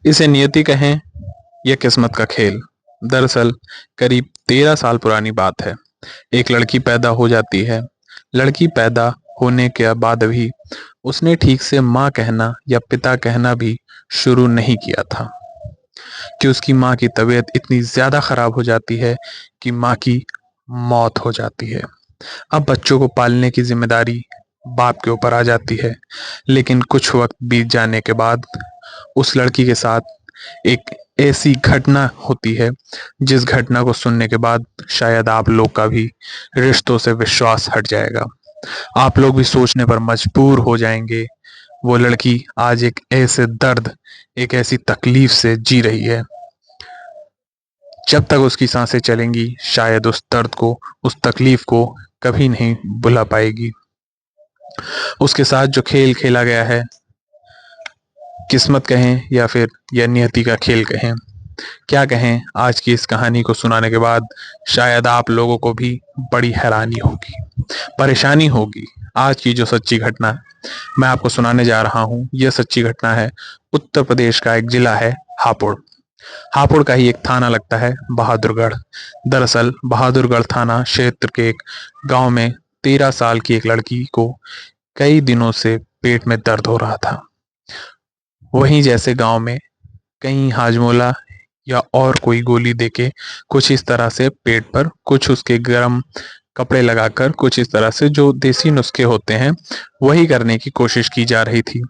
इसे नियति कहें या किस्मत का खेल। दरअसल करीब 13 साल पुरानी बात है। एक लड़की पैदा हो जाती है। लड़की पैदा होने के बाद भी उसने ठीक से माँ कहना या पिता कहना भी शुरू नहीं किया था कि उसकी माँ की तबीयत इतनी ज्यादा खराब हो जाती है कि माँ की मौत हो जाती है। अब बच्चों को पालने की जिम्मेदारी बाप के ऊपर आ जाती है। लेकिन कुछ वक्त बीत जाने के बाद उस लड़की के साथ एक ऐसी घटना होती है जिस घटना को सुनने के बाद शायद आप लोग का भी रिश्तों से विश्वास हट जाएगा। आप लोग भी सोचने पर मजबूर हो जाएंगे। वो लड़की आज एक ऐसे दर्द, एक ऐसी तकलीफ से जी रही है, जब तक उसकी सांसें चलेंगी शायद उस दर्द को, उस तकलीफ को कभी नहीं भुला पाएगी। उसके साथ जो खेल खेला गया है, किस्मत कहें या फिर यह नियति का खेल कहें, क्या कहें, आज की इस कहानी को सुनाने के बाद शायद आप लोगों को भी बड़ी हैरानी होगी, परेशानी होगी। आज की जो सच्ची घटना मैं आपको सुनाने जा रहा हूं, यह सच्ची घटना है उत्तर प्रदेश का एक जिला है हापुड़। हापुड़ का ही एक थाना लगता है बहादुरगढ़। दरअसल बहादुरगढ़ थाना क्षेत्र के एक गांव में 13 साल की एक लड़की को कई दिनों से पेट में दर्द हो रहा था। वहीं जैसे गांव में कहीं हाजमोला या और कोई गोली देके कुछ इस तरह से पेट पर कुछ उसके गर्म कपड़े लगाकर कुछ इस तरह से जो देसी नुस्खे होते हैं वही करने की कोशिश की जा रही थी।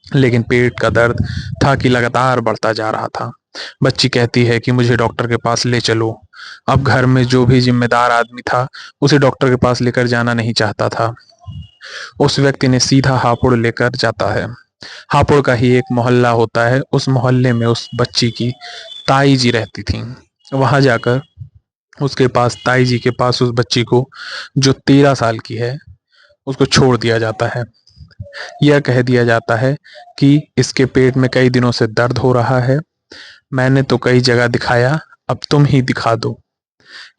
लेकिन पेट का दर्द था कि लगातार बढ़ता जा रहा था। बच्ची कहती है कि मुझे डॉक्टर के पास ले चलो। अब घर में जो भी जिम्मेदार आदमी था उसे डॉक्टर के पास लेकर जाना नहीं चाहता था। उस व्यक्ति ने सीधा हापुड़ लेकर जाता है। हापुड़ का ही एक मोहल्ला होता है। उस मोहल्ले में उस बच्ची की ताई जी रहती थी। वहां जाकर उसके पास, ताई जी के पास, उस बच्ची को जो 13 साल की है उसको छोड़ दिया जाता है। यह कह दिया जाता है कि इसके पेट में कई दिनों से दर्द हो रहा है, मैंने तो कई जगह दिखाया, अब तुम ही दिखा दो।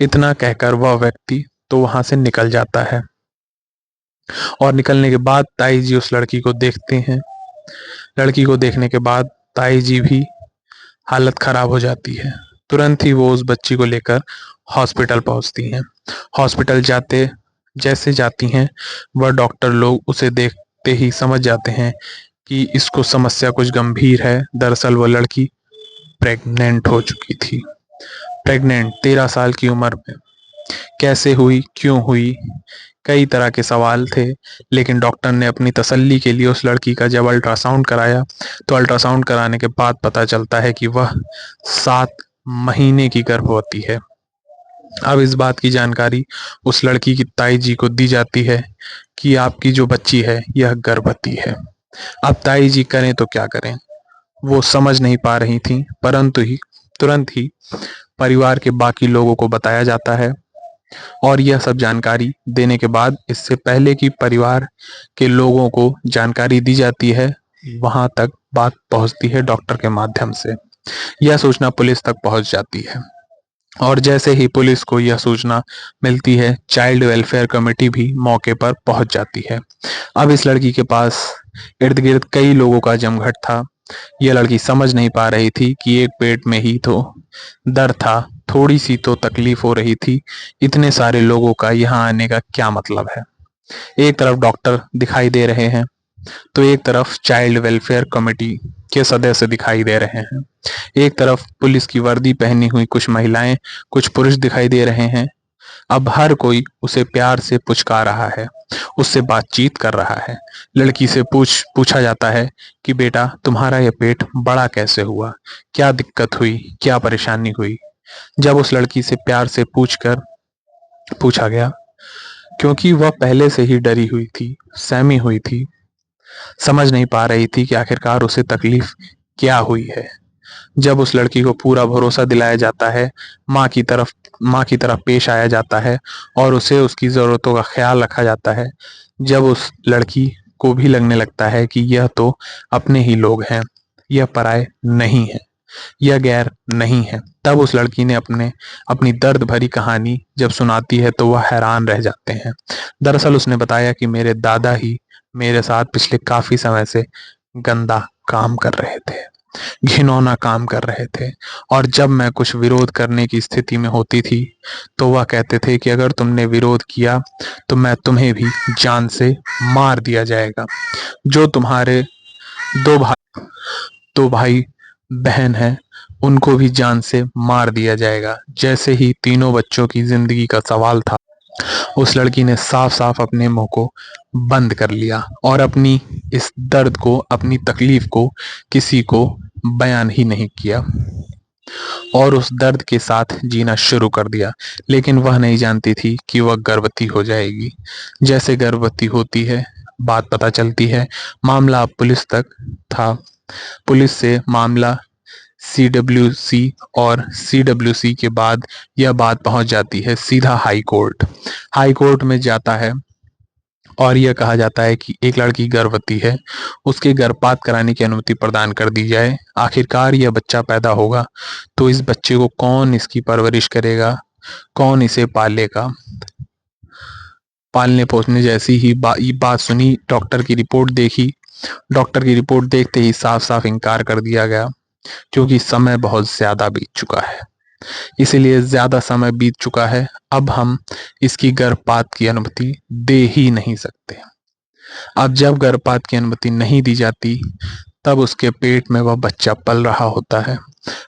इतना कहकर वह व्यक्ति तो वहां से निकल जाता है। और निकलने के बाद ताई जी उस लड़की को देखते हैं। लड़की को देखने के बाद ताई जी भी हालत खराब हो जाती है। तुरंत ही वो उस बच्ची को लेकर हॉस्पिटल पहुंचती हैं। हॉस्पिटल जाते जैसे जाती हैं, वह डॉक्टर लोग उसे देखते ही समझ जाते हैं कि इसको समस्या कुछ गंभीर है। दरअसल वो लड़की प्रेग्नेंट हो चुकी थी। प्रेग्नेंट 13 साल की उम्र में कैसे हुई, क्यों हुई, कई तरह के सवाल थे। लेकिन डॉक्टर ने अपनी तसल्ली के लिए उस लड़की का जब अल्ट्रासाउंड कराया तो अल्ट्रासाउंड कराने के बाद पता चलता है कि वह 7 महीने की गर्भवती है। अब इस बात की जानकारी उस लड़की की ताई जी को दी जाती है कि आपकी जो बच्ची है यह गर्भवती है। अब ताई जी करें तो क्या करें, वो समझ नहीं पा रही थी। परंतु ही तुरंत ही परिवार के बाकी लोगों को बताया जाता है। और यह सब जानकारी देने के बाद, इससे पहले कि परिवार के लोगों को जानकारी दी जाती है, वहां तक बात पहुंचती है डॉक्टर के माध्यम से। यह सूचना पुलिस तक पहुंच जाती है। और जैसे ही पुलिस को यह सूचना मिलती है, चाइल्ड वेलफेयर कमेटी भी मौके पर पहुंच जाती है। अब इस लड़की के पास इर्द गिर्द कई लोगों का जमघट था। यह लड़की समझ नहीं पा रही थी कि एक पेट में ही तो दर्द था, थोड़ी सी तो तकलीफ हो रही थी, इतने सारे लोगों का यहाँ आने का क्या मतलब है। एक तरफ डॉक्टर दिखाई दे रहे हैं तो एक तरफ चाइल्ड वेलफेयर कमेटी के सदस्य दिखाई दे रहे हैं। एक तरफ पुलिस की वर्दी पहनी हुई कुछ महिलाएं, कुछ पुरुष दिखाई दे रहे हैं। अब हर कोई उसे प्यार से पुचकार रहा है, उससे बातचीत कर रहा है। लड़की से पूछा जाता है कि बेटा, तुम्हारा यह पेट बड़ा कैसे हुआ, क्या दिक्कत हुई, क्या परेशानी हुई। जब उस लड़की से प्यार से पूछा गया, क्योंकि वह पहले से ही डरी हुई थी, सहमी हुई थी, समझ नहीं पा रही थी कि आखिरकार उसे तकलीफ क्या हुई है। जब उस लड़की को पूरा भरोसा दिलाया जाता है, माँ की तरफ पेश आया जाता है और उसे उसकी जरूरतों का ख्याल रखा जाता है, जब उस लड़की को भी लगने लगता है कि यह तो अपने ही लोग हैं, यह पराये नहीं है, यह गैर नहीं है, तब उस लड़की ने अपनी दर्द भरी कहानी जब सुनाती है तो वह हैरान रह जाते हैं। दरअसल उसने बताया कि मेरे दादा ही मेरे साथ पिछले काफी समय से गंदा काम कर रहे थे। घिनौना काम कर रहे थे। और जब मैं कुछ विरोध करने की स्थिति में होती थी तो वह कहते थे कि अगर तुमने विरोध किया तो मैं तुम्हें भी जान से मार दिया जाएगा। जो तुम्हारे दो भाई दो भाई बहन हैं उनको भी जान से मार दिया जाएगा। जैसे ही तीनों बच्चों की जिंदगी का सवाल था, उस लड़की ने साफ साफ अपने मुंह को बंद कर लिया और अपनी इस दर्द को, अपनी तकलीफ को किसी को बयान ही नहीं किया और उस दर्द के साथ जीना शुरू कर दिया। लेकिन वह नहीं जानती थी कि वह गर्भवती हो जाएगी। जैसे गर्भवती होती है, बात पता चलती है, मामला अब पुलिस तक था। पुलिस से मामला सीडब्ल्यूसी और सीडब्ल्यूसी के बाद यह बात पहुंच जाती है सीधा हाई कोर्ट। हाई कोर्ट में जाता है और यह कहा जाता है कि एक लड़की गर्भवती है, उसके गर्भपात कराने की अनुमति प्रदान कर दी जाए। आखिरकार यह बच्चा पैदा होगा तो इस बच्चे को कौन इसकी परवरिश करेगा, कौन इसे पालेगा। पालने पोसने जैसी ही बात सुनी, डॉक्टर की रिपोर्ट देखी। डॉक्टर की रिपोर्ट देखते ही साफ साफ इनकार कर दिया गया, क्योंकि समय बहुत ज्यादा बीत चुका है। इसीलिए ज्यादा समय बीत चुका है, अब हम इसकी गर्भपात की अनुमति दे ही नहीं सकते। अब जब गर्भपात की अनुमति नहीं दी जाती तब उसके पेट में वह बच्चा पल रहा होता है।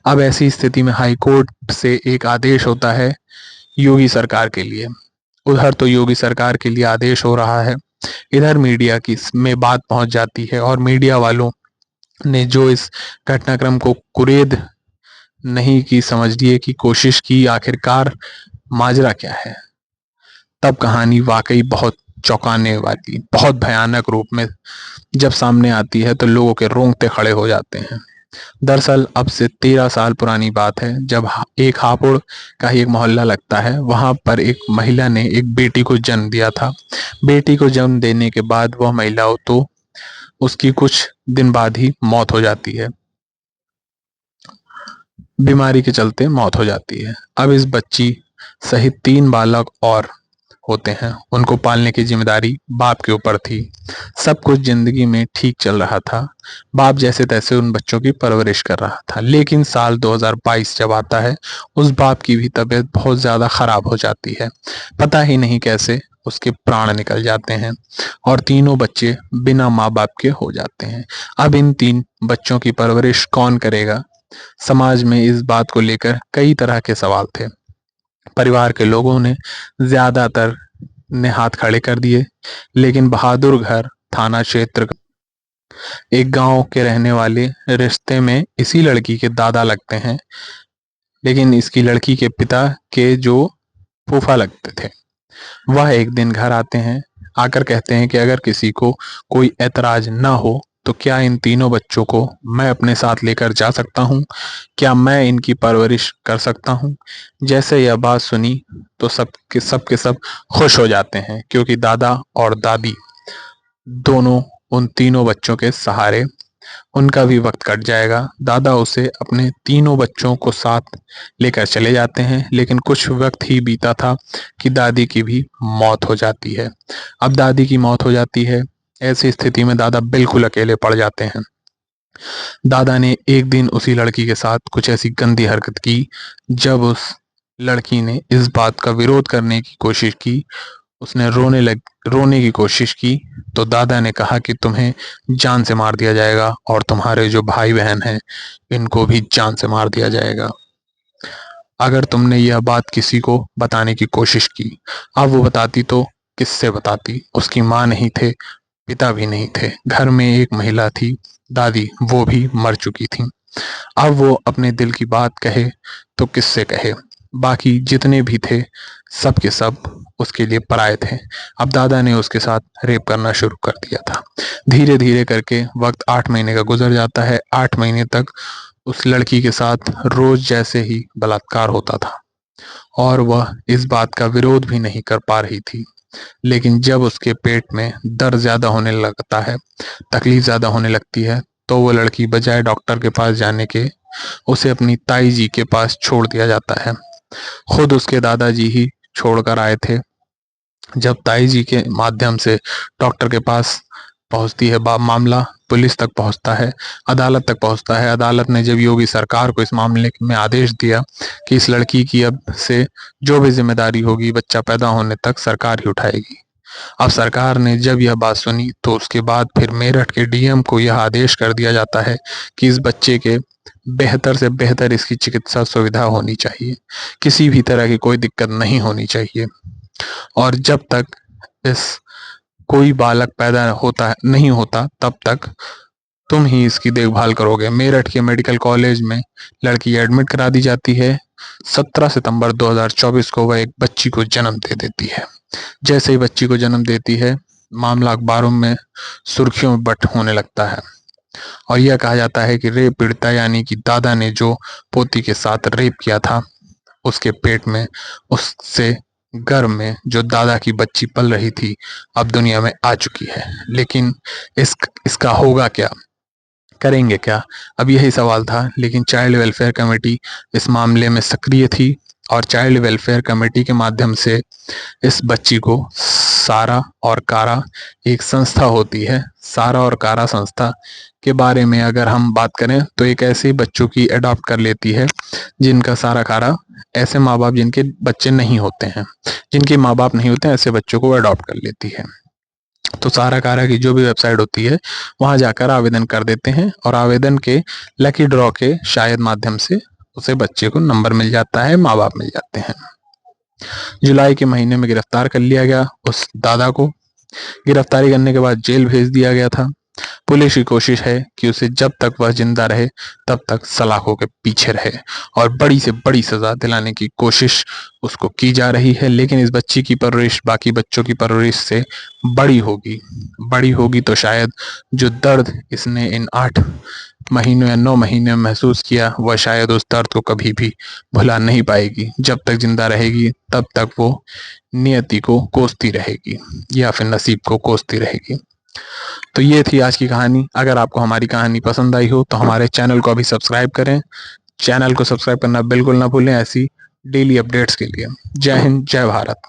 अब ऐसी स्थिति में हाई कोर्ट से एक आदेश होता है योगी सरकार के लिए। उधर तो योगी सरकार के लिए आदेश हो रहा है, इधर मीडिया की में बात पहुंच जाती है और मीडिया वालों ने जो इस घटनाक्रम को कुरेद नहीं की, समझिए की कोशिश की, आखिरकार माजरा क्या है, तब कहानी वाकई बहुत चौंकाने वाली, बहुत भयानक रूप में जब सामने आती है तो लोगों के रोंगटे खड़े हो जाते हैं। दरअसल अब से 13 साल पुरानी बात है, जब एक हापुड़ का ही एक मोहल्ला लगता है, वहां पर एक महिला ने एक बेटी को जन्म दिया था। बेटी को जन्म देने के बाद वह महिला तो उसकी कुछ दिन बाद ही मौत हो जाती है, बीमारी के चलते मौत हो जाती है। अब इस बच्ची सहित 3 बालक और होते हैं, उनको पालने की जिम्मेदारी बाप के ऊपर थी। सब कुछ जिंदगी में ठीक चल रहा था, बाप जैसे तैसे उन बच्चों की परवरिश कर रहा था। लेकिन साल 2022 जब आता है, उस बाप की भी तबीयत बहुत ज्यादा खराब हो जाती है। पता ही नहीं कैसे उसके प्राण निकल जाते हैं और तीनों बच्चे बिना माँ बाप के हो जाते हैं। अब इन 3 बच्चों की परवरिश कौन करेगा? समाज में इस बात को लेकर कई तरह के सवाल थे। परिवार के लोगों ने ज्यादातर ने हाथ खड़े कर दिए, लेकिन बहादुरगढ़ थाना क्षेत्र एक गांव के रहने वाले रिश्ते में इसी लड़की के दादा लगते हैं, लेकिन इसकी लड़की के पिता के जो फूफा लगते थे, वह एक दिन घर आते हैं, आकर कहते हैं कि अगर किसी को कोई ऐतराज ना हो तो क्या इन तीनों बच्चों को मैं अपने साथ लेकर जा सकता हूँ, क्या मैं इनकी परवरिश कर सकता हूँ। जैसे यह बात सुनी तो सब के सब खुश हो जाते हैं, क्योंकि दादा और दादी दोनों उन तीनों बच्चों के सहारे, उनका भी वक्त कट जाएगा। दादा उसे अपने तीनों बच्चों को साथ लेकर चले जाते हैं, लेकिन कुछ वक्त ही बीता था कि दादी की भी मौत हो जाती है। अब दादी की मौत हो जाती है, ऐसी स्थिति में दादा बिल्कुल अकेले पड़ जाते हैं। दादा ने एक दिन उसी लड़की के साथ कुछ ऐसी गंदी हरकत की, जब उस लड़की ने इस बात का विरोध करने की कोशिश की, उसने रोने की कोशिश की, तो दादा ने कहा कि तुम्हें जान से मार दिया जाएगा और तुम्हारे जो भाई बहन हैं इनको भी जान से मार दिया जाएगा अगर तुमने यह बात किसी को बताने की कोशिश की। अब वो बताती तो किससे बताती, उसकी माँ नहीं थे, पिता भी नहीं थे, घर में एक महिला थी, दादी, वो भी मर चुकी थी। अब वो अपने दिल की बात कहे तो किससे कहे, बाकी जितने भी थे सब के सब उसके लिए पराये थे। अब दादा ने उसके साथ रेप करना शुरू कर दिया था। धीरे धीरे करके वक्त 8 महीने का गुजर जाता है। 8 महीने तक उस लड़की के साथ रोज जैसे ही बलात्कार होता था और वह इस बात का विरोध भी नहीं कर पा रही थी। लेकिन जब उसके पेट में दर्द ज्यादा होने लगता है, तकलीफ ज्यादा होने लगती है, तो वो लड़की बजाय डॉक्टर के पास जाने के उसे अपनी ताई जी के पास छोड़ दिया जाता है। खुद उसके दादाजी ही छोड़कर आए थे। जब ताई जी के माध्यम से डॉक्टर के पास पहुंचती है मामला पुलिस तक पहुंचता है, अदालत तक पहुंचता है। अदालत ने जब योगी सरकार को इस मामले में आदेश दिया कि इस लड़की की अब से जो भी जिम्मेदारी होगी बच्चा पैदा होने तक सरकार ही उठाएगी। अब सरकार ने जब यह बात सुनी तो उसके बाद फिर मेरठ के डीएम को यह आदेश कर दिया जाता है कि इस बच्चे के बेहतर से बेहतर इसकी चिकित्सा सुविधा होनी चाहिए, किसी भी तरह की कोई दिक्कत नहीं होनी चाहिए। और जब तक इस कोई बालक पैदा होता नहीं होता तब तक तुम ही इसकी देखभाल करोगे। मेरठ के मेडिकल कॉलेज में लड़की एडमिट करा दी जाती है। 17 सितंबर 2024 को वह एक बच्ची को जन्म दे देती है। जैसे ही बच्ची को जन्म देती है, मामला अखबारों में सुर्खियों में बट होने लगता है और यह कहा जाता है कि रेप पीड़िता यानी कि दादा ने जो पोती के साथ रेप किया था, उसके पेट में, उससे गर्भ में जो दादा की बच्ची पल रही थी, अब दुनिया में आ चुकी है। लेकिन इसका होगा क्या, करेंगे क्या, अब यही सवाल था। लेकिन चाइल्ड वेलफेयर कमेटी इस मामले में सक्रिय थी और चाइल्ड वेलफेयर कमेटी के माध्यम से इस बच्ची को सारा और कारा एक संस्था होती है, सारा और कारा संस्था के बारे में अगर हम बात करें तो एक ऐसे बच्चों की अडॉप्ट कर लेती है जिनका सारा कारा, ऐसे माँ बाप जिनके बच्चे नहीं होते हैं, जिनके माँ बाप नहीं होते हैं, ऐसे बच्चों को अडॉप्ट कर लेती है। तो सारा कारा की जो भी वेबसाइट होती है वहां जाकर आवेदन कर देते हैं और आवेदन के लकी ड्रॉ के शायद माध्यम से उसे बच्चे को नंबर मिल जाता है, माँ बाप मिल जाते हैं। जुलाई के महीने में गिरफ्तार कर लिया गया उस दादा को। गिरफ्तारी करने के बाद जेल भेज दिया गया था। पुलिस की कोशिश है कि उसे जब तक वह जिंदा रहे तब तक सलाखों के पीछे रहे और बड़ी से बड़ी सजा दिलाने की कोशिश उसको की जा रही है। लेकिन इस बच्ची की परवरिश बाकी बच्चों की परवरिश से बड़ी होगी तो शायद जो दर्द इसने इन 8 महीनों या 9 महीने में महसूस किया, वह शायद उस दर्द को कभी भी भुला नहीं पाएगी। जब तक जिंदा रहेगी तब तक वो नियति को कोसती रहेगी या फिर नसीब को कोसती रहेगी। तो ये थी आज की कहानी। अगर आपको हमारी कहानी पसंद आई हो तो हमारे चैनल को अभी सब्सक्राइब करें। चैनल को सब्सक्राइब करना बिल्कुल ना भूलें ऐसी डेली अपडेट्स के लिए। जय हिंद, जय भारत।